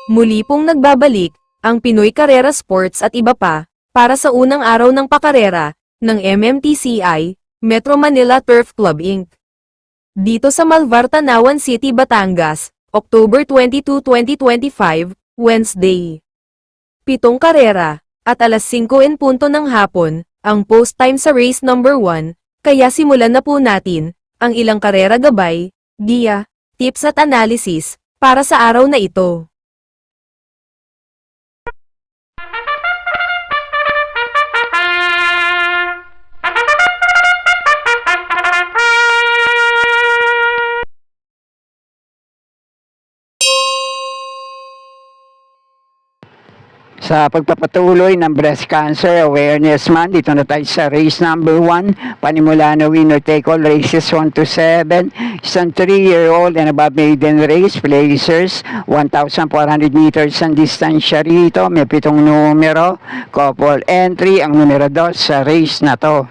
Muli pong nagbabalik, ang Pinoy Carrera Sports at iba pa, para sa unang araw ng pakarera, ng MMTCI, Metro Manila Turf Club Inc. Dito sa Malvar, Tanawan City, Batangas, October 22, 2025, Wednesday. 7 karera, at alas 5:00 ng hapon, ang post time sa race number 1, kaya simulan na po natin, ang ilang karera gabay, giya, tips at analysis, para sa araw na ito. Sa pagpapatuloy ng Breast Cancer Awareness Month, dito na tayo sa race number 1, panimula na winner take all races 1 to 7, isang 3-year-old and above maiden race, placers, 1,400 meters ang distansya rito, may 7 numero, couple entry, ang numero 2 sa race na to.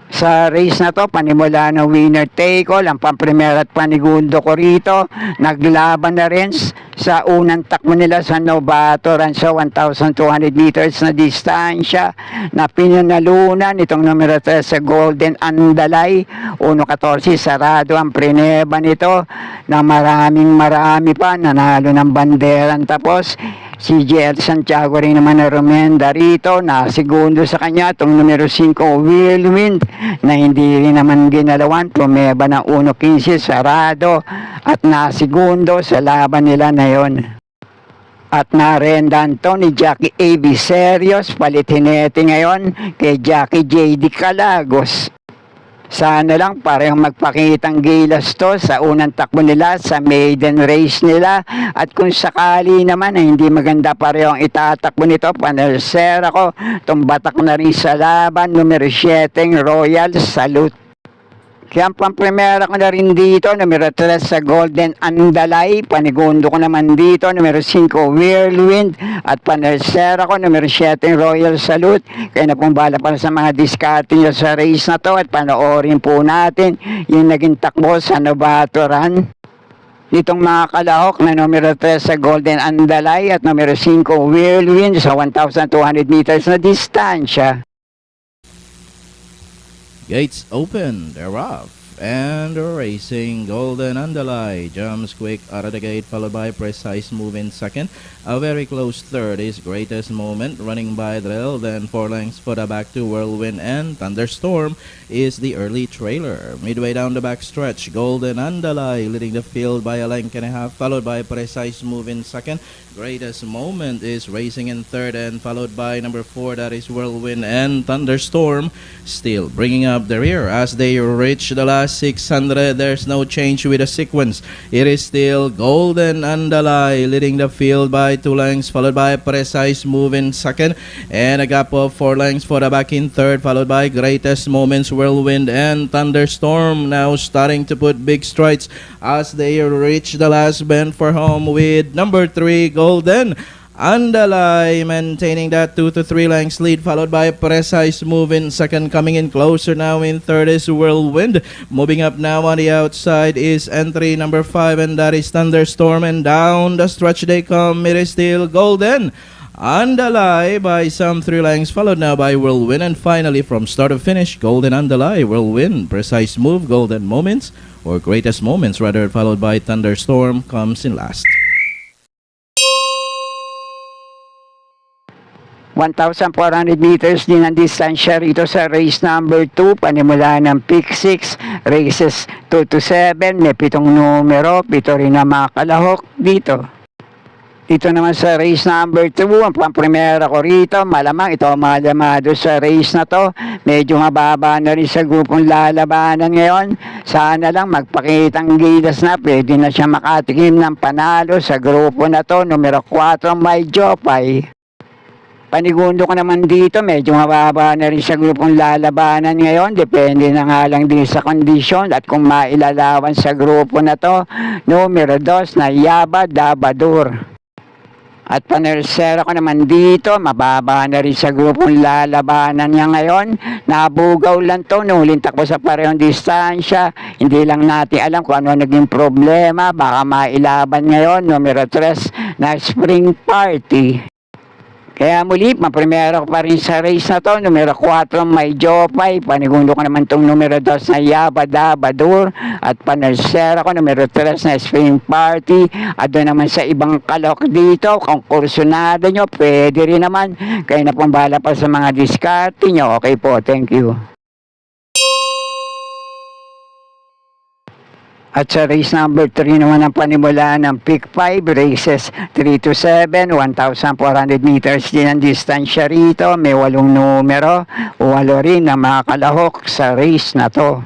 Sa race na to, panimula na winner take all, ang pamprimer at panigundo ko rito, naglaban na rin sa unang takbo nila sa Novato Run sa 1,200 meters na distansya na pinanalunan itong numero 3 sa Golden Andalay, 1.14 sarado ang prineba nito na marami pa nanalo ng banderan. Tapos si JL Santiago rin naman na rumenda rito na segundo sa kanya itong numero 5 Whirlwind na hindi rin naman ginalawan, pumeba ng 1.15 sarado at na segundo sa laban nila na yon. At narendan to ni Jackie A.B. Serios, palitinete ngayon kay Jackie J.D. Calagos. Sana lang parehong magpakitang gilas to sa unang takbo nila sa maiden race nila, at kung sakali naman na hindi maganda parehong itatakbo nito, panelsera ko tumbatak na rin sa laban numero 7 Royal Salute. Kaya ang pamprimera ko na rin dito, numero 3 sa Golden Andalay, panigundo ko naman dito, numero 5 Whirlwind, at panelsera ko, numero 7 Royal Salute. Kaya na pong bala para sa mga diskarte nyo sa race na to, at panoorin po natin yung naging takbo sa Novato Run nitong mga kalahok na numero 3 sa Golden Andalay at numero 5 Whirlwind sa 1,200 meters na distansya. Gates open, they're off, and they're racing. Golden Andalay jumps quick out of the gate, followed by Precise Move in second. A very close third is Greatest Moment, running by Drill, then 4 lengths for the back to Whirlwind, and Thunderstorm is the early trailer. Midway down the back stretch, Golden Andalay leading the field by a length and a half, followed by Precise Move in second. Greatest Moment is racing in third, and followed by number 4, that is Whirlwind, and Thunderstorm still bringing up the rear as they reach the last 600. There's no change with the sequence. It is still Golden Andalay leading the field by 2 lengths, followed by Precise Move in second, and a gap of 4 lengths for the back in third, followed by Greatest Moments, Whirlwind, and Thunderstorm now starting to put big strides as they reach the last bend for home with number 3 Golden Andalay maintaining that 2 to 3 lengths lead, followed by Precise Move in second. Coming in closer now in third is Whirlwind. Moving up now on the outside is entry number 5, and that is Thunderstorm, and down the stretch they come. It is still Golden Andalay by some 3 lengths, followed now by Whirlwind, and finally from start to finish, Golden Andalay, Whirlwind, Precise Move, Golden Moments, or Greatest Moments rather, followed by Thunderstorm comes in last. 1,400 meters din ang distansya rito sa race number 2, panimula ng pick 6, races 2 to 7, may 7 numero, 7 rin na mga kalahok dito. Dito naman sa race number 2, ang pamprimera ko rito, malamang ito ang malamado sa race na to. Medyo mababa na rin sa grupong lalabanan ngayon. Sana lang magpakitang gilas na, pwede na siya makatikim ng panalo sa grupo na to. Numero 4, May Jopay. Panigundo ko naman dito, medyo mababa na rin sa grupong lalabanan ngayon. Depende na nga lang din sa kondisyon at kung mailalawan sa grupo na to. Numero 2 na Yaba Dabadur. At panersera ko naman dito, mababa na rin sa grupong lalabanan niya ngayon. Nabugaw lang to, nuhuling takbo sa parehong distansya. Hindi lang natin alam kung ano naging problema. Baka mailaban ngayon, numero 3 na Spring Party. Kaya muli, maprimero ko pa rin sa race na to. Numero 4, may Jopay. Panigundo ko naman tong numero 2 na Yabada Badur. At panersera ko, numero 3 na Spring Party. At doon naman sa ibang kalok dito, kung kursunada nyo, pwede rin naman. Kayo na pong bahala pa sa mga diskarte nyo. Okay po, thank you. At sa race number 3 naman ang panimula ng Pick 5, races 3 to 7, 1,400 meters din ang distansya rito. May 8 numero, 8 rin ang mga kalahok sa race na to.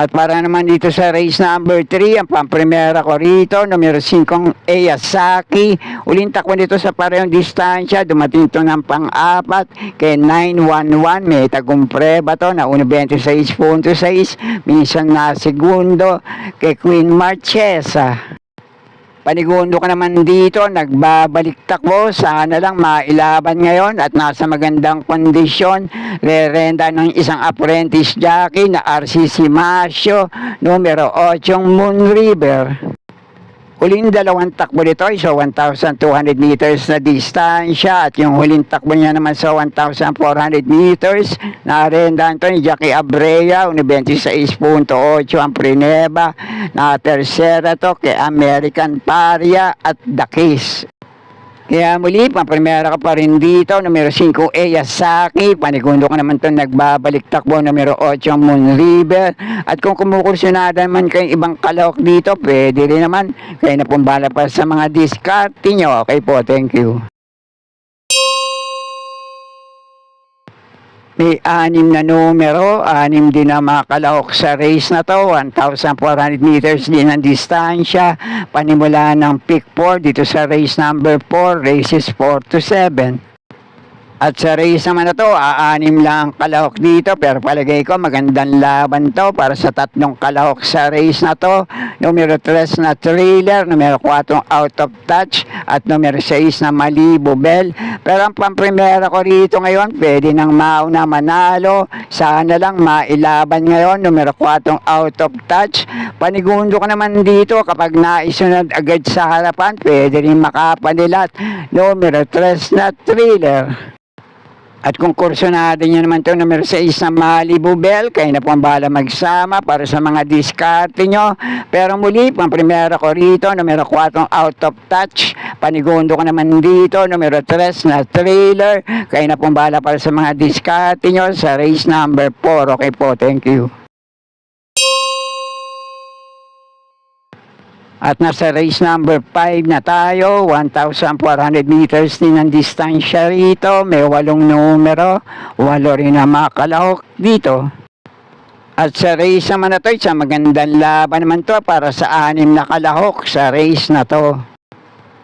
At para naman dito sa race number 3, ang pamprimera ko rito, numero 5, Eyasaki. Uling takbo dito sa parehong distansya, dumating ito ng pang-4, kay 911, may tagumpreba to, na 1.26.6, minsan na segundo, kay Queen Marchesa. Panigundo ka naman dito, nagbabalik takbo, sana lang mailaban ngayon at nasa magandang kondisyon. Rerenda ng isang apprentice jockey na RCC Masio, numero 8, Moon River. Huling dalawang takbo nito ay sa 1,200 meters na distansya at yung huling takbo niya naman sa 1,400 meters narendahan ito ni Jackie Abrea, 26.8 ang prineba. Na tersera to kay American Paria at The Kiss. Kaya muli, pamprimera ka pa rin dito, numero 5, Eyasaki. Panigundo ka naman ito, nagbabalik takbo, numero 8, Moon River. At kung kumukursunada naman kayong ibang kalahok dito, pwede rin naman. Kaya na pong bala pa sa mga diskarte nyo. Okay po, thank you. May 6 na numero, 6 din ang mga kalahok sa race na to, 1,400 meters din ang distansya, panimula ng Pick 4 dito sa race number 4, races 4 to 7. At sa race naman na to, 6 lang ang kalahok dito, pero palagay ko magandang laban to para sa 3 kalahok sa race na to. Numero 3 na Thriller, numero 4 Out of Touch, at numero 6 na Malibu Bell. Pero ang pamprimera ko rito ngayon, pwede nang mauna manalo. Sana lang mailaban ngayon, numero 4 Out of Touch. Panigundo ko naman dito, kapag naisunod agad sa harapan, pwede rin makapanilat. Numero 3 na Thriller. At kung kursunado nyo naman ito, numero 6 na Malibu Bell, kayo na po ang bahala magsama para sa mga diskarte nyo. Pero muli, pamprimera ko rito, numero 4 Out of Touch. Panigundo ko naman dito, numero 3 na Thriller, kayo na po ang bahala para sa mga diskarte nyo sa race number 4. Okay po, thank you. At nasa race number 5 na tayo, 1,400 meters din ang distansya rito. May 8 numero, 8 rin ang mga kalahok dito. At sa race naman na to, isang magandang laban naman to para sa 6 na kalahok sa race na to.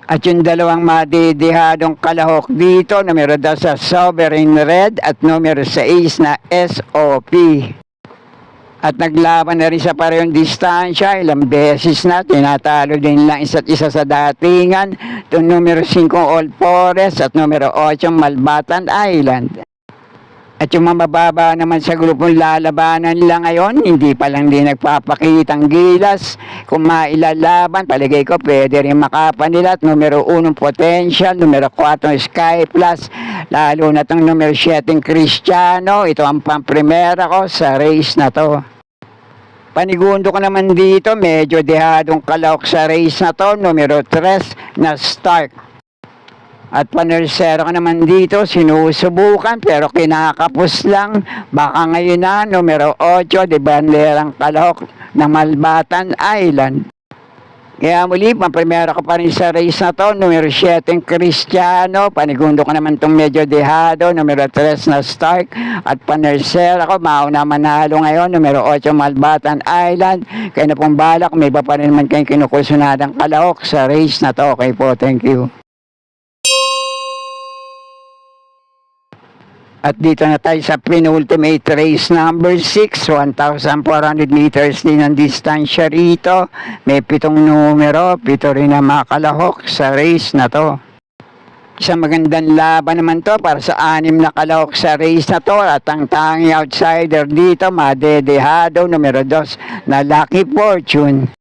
At yung dalawang madidihadong kalahok dito, numero 2 sa Sovereign Red at numero 6 na SOP. At naglaban na rin sa parehong distansya, ilang beses na, tinatalo din lang isa't isa sa datingan. Itong numero 5 All Forest at numero 8 Malbatan Island. At yung mabababa naman sa grupong lalabanan nila ngayon, hindi pa lang din nagpapakitang gilas. Kung mailalaban, palagay ko pwede rin makapanilat. Numero 1 Potential, numero 4 Sky Plus, lalo na itong numero 7 Cristiano. Ito ang pamprimera ko sa race na to. Panigundo ko naman dito, medyo dehadong kalahok sa race na to, numero 3 na Stark. At panersero ko naman dito, sinusubukan pero kinakapos lang. Baka ngayon na, numero 8, de banderang kalahok na Malbatan Island. Kaya muli, pamprimera ko pa rin sa race na to, numero 7 Cristiano, panigundo ko naman itong medyo dehado, numero 3 na Stark, at panersera ko, mauna manalo ngayon, numero 8 Malbatan Island. Kaya na pong balak, may iba pa rin naman kayong kinukusunadang kalahok sa race na to. Okay po, thank you. At dito na tayo sa penultimate race number 6, 1,400 meters din ang distansya rito. May 7 numero, 7 rin ang mga kalahok sa race na to. Isang magandang laban naman to para sa 6 na kalahok sa race na to at ang tanging outsider dito, madedehado, numero 2 na Lucky Fortune.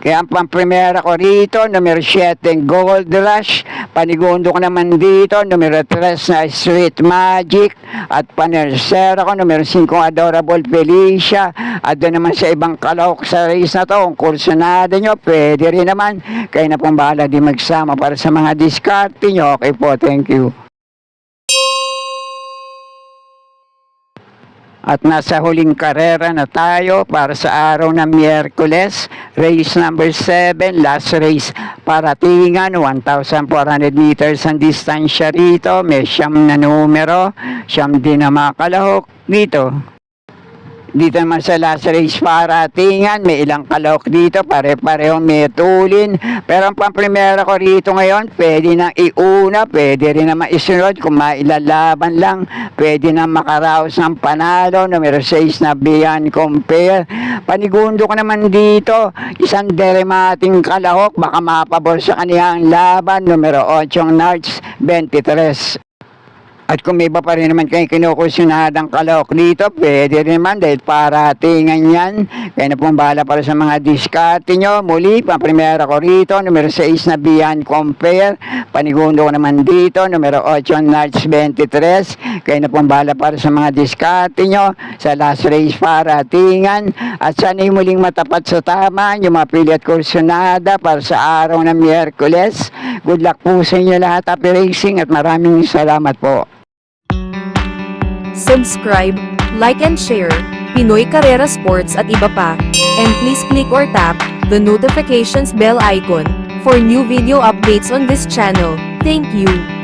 Kaya ang pamprimera ko rito, numero 7, Gold Rush. Panigundo ko naman dito, numero 3 na Street Magic. At panersera ko, numero 5, Adorable Felicia. At doon naman sa ibang kalahok sa race na to, kung kursunado nyo, pwede rin naman. Kayo na pong bahala di magsama para sa mga diskarte nyo. Okay po, thank you. At nasa huling karera na tayo para sa araw ng Miyerkules, race number 7, last race paratingan, 1,400 meters ang distansya rito, may 9 na numero, 9 din na mga kalahok dito. Dito naman sa last race paratingan, may ilang kalahok dito, pare-parehong may tulin. Pero ang pamprimera ko rito ngayon, pwede nang iuna, pwede rin naman isunod kung mailalaban lang. Pwede nang makaraos ng panalo, numero 6 na Beyond Compare. Panigundo ko naman dito, isang deremating kalahok, baka mapabor sa kaniyang laban, numero 8 Nards 23. At kung may iba pa rin naman kayo kinukusunadang kalahok dito, pwede rin naman dahil paratingan yan. Kaya na pong bahala para sa mga diskarte nyo. Muli, pamprimera ko rito, numero 6 na Beyond Compare. Panigundo ko naman dito, numero 8 Nards 23. Kaya na pong bahala para sa mga diskarte nyo sa last race paratingan. At sana'y muling matapat sa tama, yung mga pili at kursunada para sa araw ng Miyerkules. Good luck po sa inyo lahat, happy racing at maraming salamat po. Subscribe, like and share, Pinoy Carrera Sports at iba pa. And please click or tap the notifications bell icon for new video updates on this channel. Thank you.